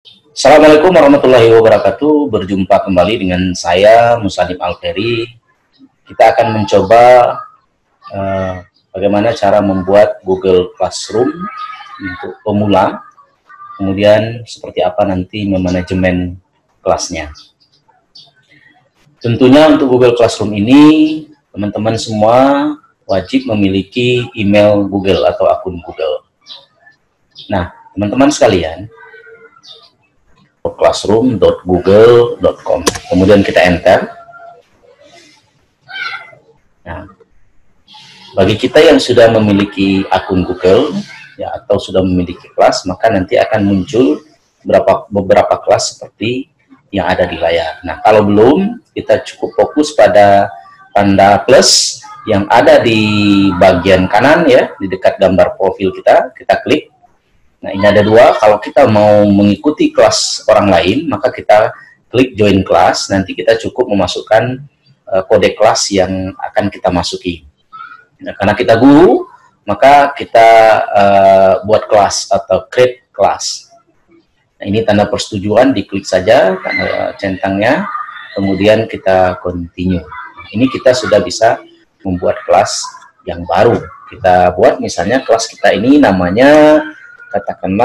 Assalamualaikum warahmatullahi wabarakatuh. Berjumpa kembali dengan saya Musalim Alperi. Kita akan mencoba bagaimana cara membuat Google Classroom untuk pemula. Kemudian seperti apa nanti memanajemen kelasnya. Tentunya untuk Google Classroom ini teman-teman semua wajib memiliki email Google atau akun Google. Nah, teman-teman sekalian, classroom.google.com. Kemudian kita enter. Nah, bagi kita yang sudah memiliki akun Google ya atau sudah memiliki kelas, maka nanti akan muncul beberapa kelas seperti yang ada di layar. Nah, kalau belum, kita cukup fokus pada tanda plus yang ada di bagian kanan ya, di dekat gambar profil kita klik. Nah, ini ada dua. Kalau kita mau mengikuti kelas orang lain, maka kita klik join class. Nanti kita cukup memasukkan kode kelas yang akan kita masuki. Nah, karena kita guru, maka kita buat kelas atau create class. Nah, ini tanda persetujuan, diklik saja tanda centangnya, kemudian kita continue. Ini kita sudah bisa membuat kelas yang baru. Kita buat misalnya kelas kita ini namanya katakan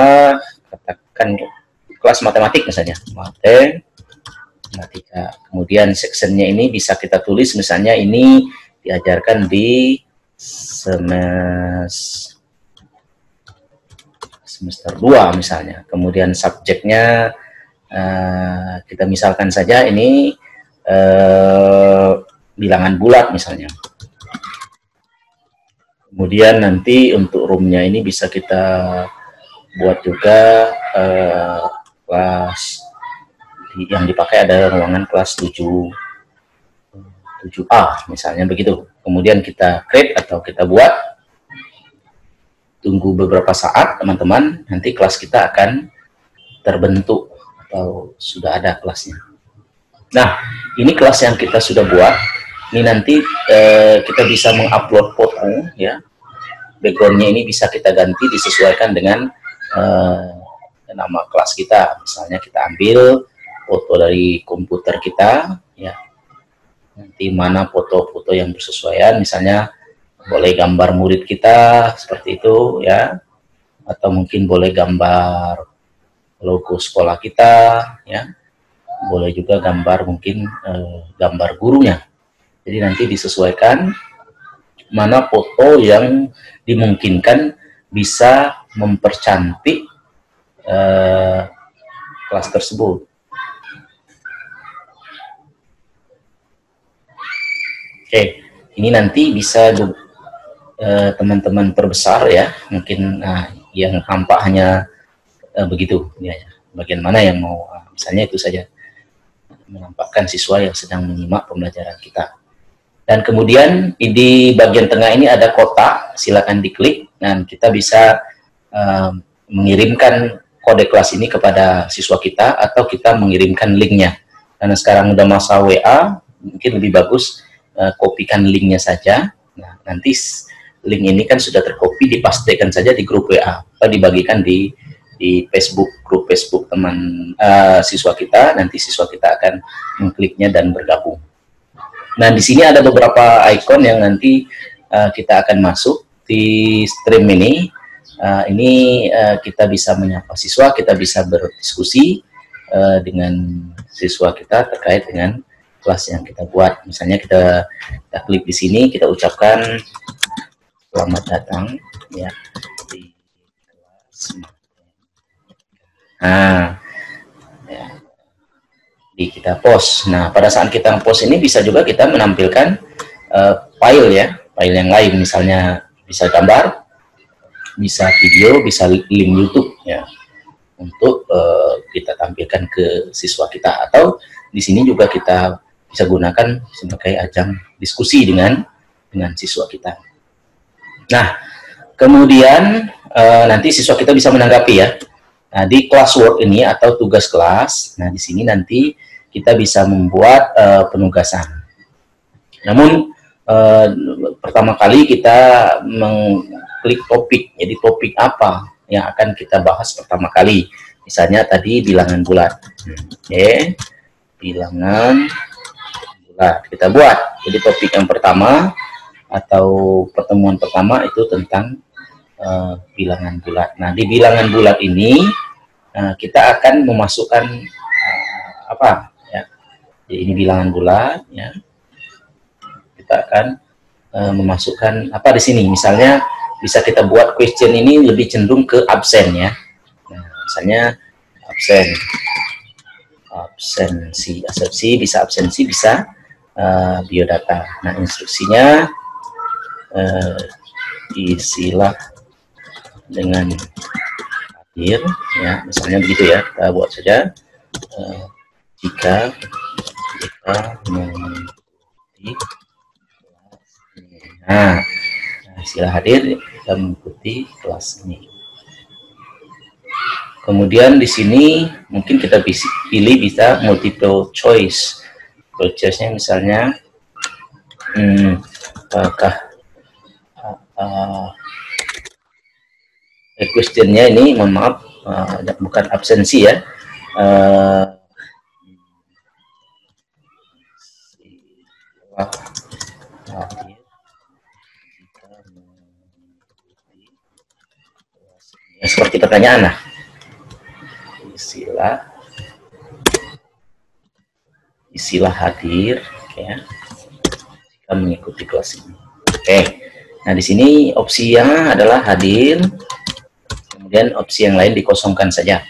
kelas matematik misalnya, matematika. Kemudian sectionnya ini bisa kita tulis misalnya ini diajarkan di semester 2 misalnya. Kemudian subjeknya kita misalkan saja ini bilangan bulat misalnya. Kemudian nanti untuk roomnya ini bisa kita buat juga kelas yang dipakai ada ruangan kelas 7A misalnya begitu. Kemudian kita create atau kita buat, tunggu beberapa saat teman-teman, nanti kelas kita akan terbentuk atau sudah ada kelasnya. Nah, ini kelas yang kita sudah buat. Ini nanti kita bisa mengupload foto ya. Backgroundnya ini bisa kita ganti disesuaikan dengan nama kelas kita. Misalnya kita ambil foto dari komputer kita ya. Nanti mana foto-foto yang bersesuaian, misalnya boleh gambar murid kita seperti itu ya. Atau mungkin boleh gambar logo sekolah kita ya. Boleh juga gambar mungkin gambar gurunya. Jadi nanti disesuaikan mana foto yang dimungkinkan bisa mempercantik kelas tersebut. Oke, ini nanti bisa teman-teman perbesar ya. Mungkin yang tampak hanya begitu ya. Bagian mana yang mau, misalnya itu saja, menampakkan siswa yang sedang menyimak pembelajaran kita. Dan kemudian di bagian tengah ini ada kotak, silakan diklik dan kita bisa mengirimkan kode kelas ini kepada siswa kita atau kita mengirimkan linknya. Karena sekarang udah masa WA, mungkin lebih bagus kopikan linknya saja. Nah, nanti link ini kan sudah terkopi, dipastikan saja di grup WA atau dibagikan di Facebook, grup Facebook teman siswa kita. Nanti siswa kita akan mengkliknya dan bergabung. Nah, di sini ada beberapa ikon yang nanti kita akan masuk di stream ini. Ini kita bisa menyapa siswa, kita bisa berdiskusi dengan siswa kita terkait dengan kelas yang kita buat. Misalnya kita klik di sini, kita ucapkan selamat datang ya di kelas. Nah, ya. Kita post. Nah, pada saat kita post ini bisa juga kita menampilkan file ya, file yang lain, misalnya bisa gambar, bisa video, bisa link YouTube ya, untuk kita tampilkan ke siswa kita. Atau di sini juga kita bisa gunakan sebagai ajang diskusi dengan siswa kita. Nah, kemudian nanti siswa kita bisa menanggapi ya. Nah, di classwork ini atau tugas kelas, nah di sini nanti kita bisa membuat penugasan. Namun pertama kali kita mengklik topik. Jadi topik apa yang akan kita bahas pertama kali. Misalnya tadi bilangan bulat. Oke, bilangan bulat kita buat. Jadi topik yang pertama atau pertemuan pertama itu tentang bilangan bulat. Nah, di bilangan bulat ini kita akan memasukkan apa ya? Jadi ini bilangan bulat ya. Kita akan memasukkan apa di sini? Misalnya bisa kita buat question ini lebih cenderung ke absen ya. Nah, misalnya absensi bisa absensi, bisa biodata. Nah, instruksinya isilah dengan hadir ya, misalnya begitu ya. Kita buat saja jika mengikuti. Nah, istilah hadir kita mengikuti kelas ini. Kemudian di sini mungkin kita pilih bisa multiple choice. Multiple choice-nya misalnya apakah question-nya ini, mohon maaf, bukan absensi ya. Seperti pertanyaan lah. Istilah hadir ya, jika mengikuti kelas ini. Oke. Nah, di sini opsinya adalah hadir. Kemudian opsi yang lain dikosongkan saja.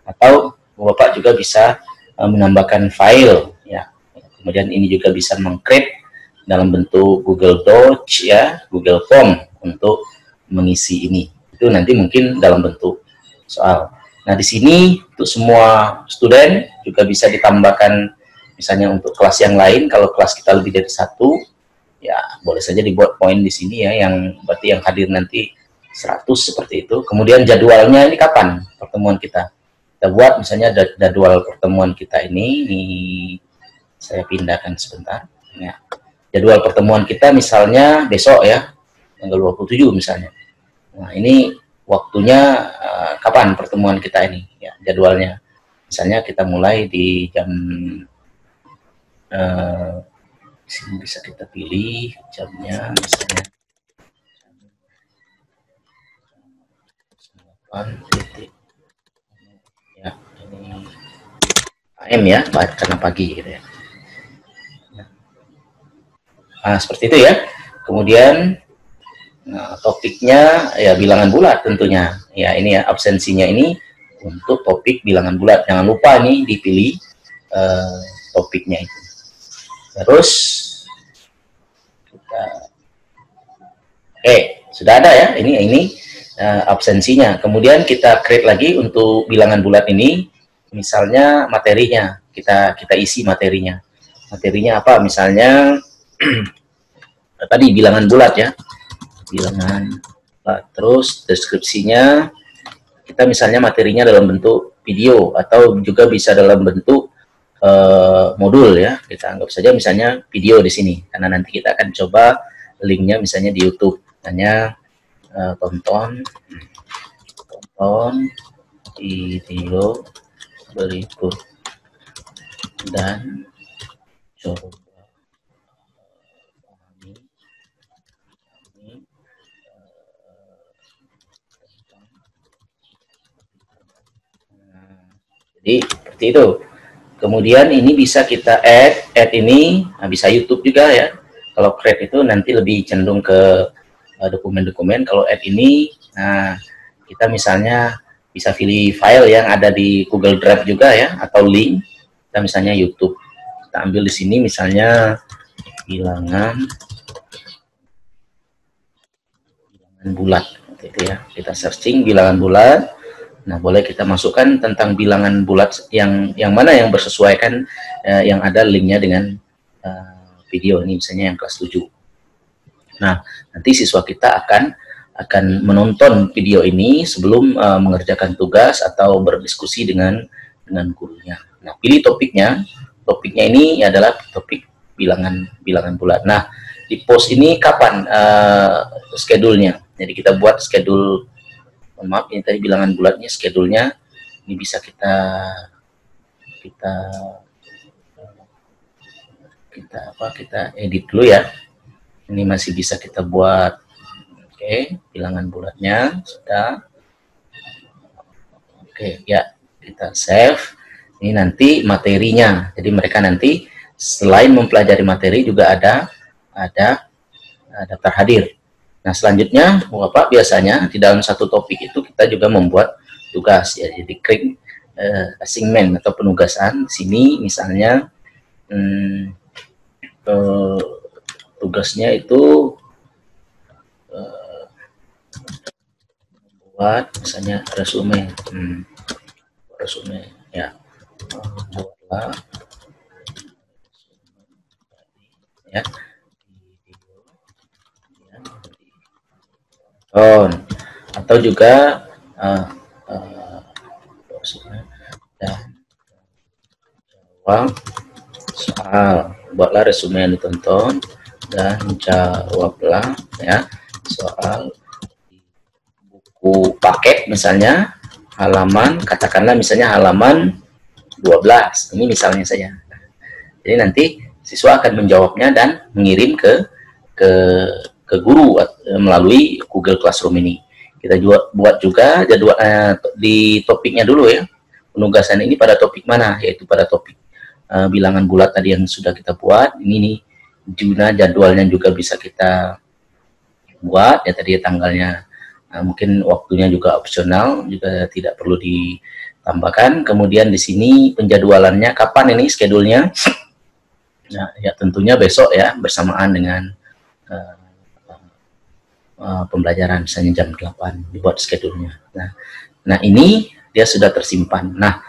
Atau Bapak juga bisa menambahkan file ya. Kemudian ini juga bisa meng-create dalam bentuk Google Docs ya, Google Form untuk mengisi ini. Itu nanti mungkin dalam bentuk soal. Nah, di sini untuk semua student juga bisa ditambahkan, misalnya untuk kelas yang lain, kalau kelas kita lebih dari 1, ya boleh saja dibuat poin di sini ya, yang berarti yang hadir nanti 100 seperti itu. Kemudian jadwalnya ini kapan pertemuan kita. Kita buat misalnya jadwal pertemuan kita ini saya pindahkan sebentar. Ya. Jadwal pertemuan kita misalnya besok ya, tanggal 27 misalnya. Nah, ini waktunya kapan pertemuan kita ini ya, jadwalnya. Misalnya kita mulai di jam sini bisa kita pilih jamnya misalnya 8 ya, ini AM ya, karena pagi gitu ya. Nah, seperti itu ya. Kemudian topiknya ya bilangan bulat tentunya. Ya, ini ya absensinya ini untuk topik bilangan bulat. Jangan lupa nih dipilih topiknya itu. Terus kita sudah ada ya. Ini absensinya. Kemudian kita create lagi untuk bilangan bulat ini. Misalnya materinya, kita isi materinya. Materinya apa? Misalnya tadi bilangan bulat ya. Bilangan bulat. Terus deskripsinya kita misalnya materinya dalam bentuk video atau juga bisa dalam bentuk modul ya. Kita anggap saja misalnya video di sini karena nanti kita akan coba linknya misalnya di YouTube. Hanya tonton video berikut dan coba jadi seperti itu. Kemudian ini bisa kita add ini, nah bisa YouTube juga ya. Kalau create itu nanti lebih cenderung ke dokumen-dokumen. Kalau add ini, nah kita misalnya bisa pilih file yang ada di Google Drive juga ya, atau link. Kita misalnya YouTube. Kita ambil di sini misalnya bilangan bulat, gitu ya. Kita searching bilangan bulat. Nah, boleh kita masukkan tentang bilangan bulat yang mana yang bersesuaikan, yang ada linknya dengan video ini, misalnya yang kelas 7. Nah, nanti siswa kita akan menonton video ini sebelum mengerjakan tugas atau berdiskusi dengan gurunya. Nah, pilih topiknya. Topiknya ini adalah topik bilangan bulat. Nah, di post ini kapan schedule-nya? Jadi kita buat schedule. Maaf, ini tadi bilangan bulatnya, schedule-nya Ini bisa kita edit dulu ya. Ini masih bisa kita buat. Oke, bilangan bulatnya sudah. Oke, ya, kita save. Ini nanti materinya. Jadi mereka nanti selain mempelajari materi juga ada daftar hadir. Nah, selanjutnya Bapak biasanya di dalam satu topik itu kita juga membuat tugas ya. Jadi klik assignment atau penugasan. Di sini misalnya tugasnya itu buat misalnya resume, ya, buatlah ya atau juga jawab soal, buatlah resume yang ditonton dan jawablah ya soal buku paket misalnya halaman, katakanlah misalnya halaman 12, ini misalnya saja. Jadi nanti siswa akan menjawabnya dan mengirim ke guru melalui Google Classroom ini. Kita buat juga jadwal di topiknya dulu ya. Penugasan ini pada topik mana? Yaitu pada topik bilangan bulat tadi yang sudah kita buat. Ini nih, jadwalnya juga bisa kita buat ya, tadi tanggalnya. Mungkin waktunya juga opsional, juga tidak perlu ditambahkan. Kemudian di sini penjadwalannya kapan ini schedule-nya? Nah, ya tentunya besok ya, bersamaan dengan pembelajaran, misalnya jam 8 dibuat schedule-nya. Nah ini dia sudah tersimpan. Nah,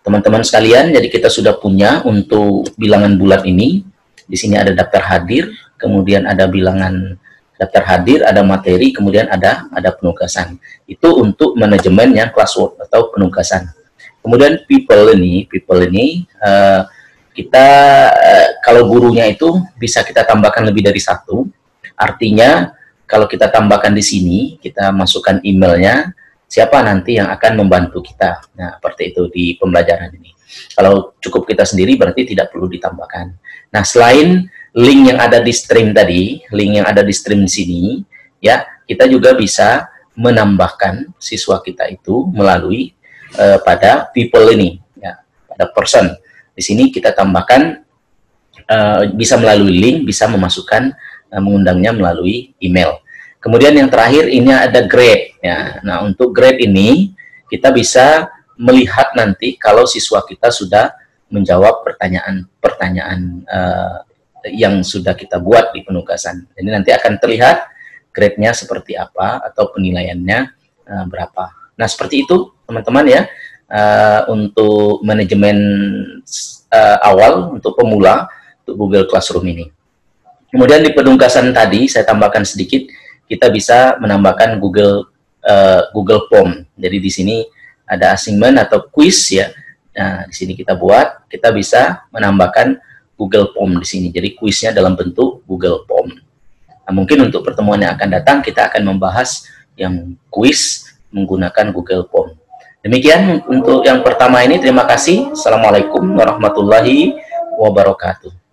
teman-teman sekalian, jadi kita sudah punya untuk bilangan bulat ini. Di sini ada daftar hadir, kemudian ada bilangan daftar hadir, ada materi, kemudian ada penugasan. Itu untuk manajemennya classwork atau penugasan. Kemudian people ini kita kalau gurunya itu bisa kita tambahkan lebih dari satu. Artinya kalau kita tambahkan di sini, kita masukkan emailnya, siapa nanti yang akan membantu kita. Nah, seperti itu di pembelajaran ini. Kalau cukup kita sendiri berarti tidak perlu ditambahkan. Nah, selain link yang ada di stream tadi, link yang ada di stream di sini, ya, kita juga bisa menambahkan siswa kita itu melalui pada people ini, ya, pada person. Di sini kita tambahkan bisa melalui link, bisa memasukkan mengundangnya melalui email. Kemudian yang terakhir ini ada grade ya. Nah, untuk grade ini kita bisa melihat nanti kalau siswa kita sudah menjawab pertanyaan yang sudah kita buat di penugasan. Jadi nanti akan terlihat grade-nya seperti apa atau penilaiannya berapa. Nah, seperti itu teman-teman ya, untuk manajemen awal untuk pemula untuk Google Classroom ini. Kemudian di penugasan tadi saya tambahkan sedikit, kita bisa menambahkan Google Form. Jadi di sini ada assignment atau quiz ya. Nah, di sini kita buat, kita bisa menambahkan Google Form di sini. Jadi kuisnya dalam bentuk Google Form. Nah, mungkin untuk pertemuan yang akan datang kita akan membahas yang kuis menggunakan Google Form. Demikian untuk yang pertama ini. Terima kasih. Assalamualaikum warahmatullahi wabarakatuh.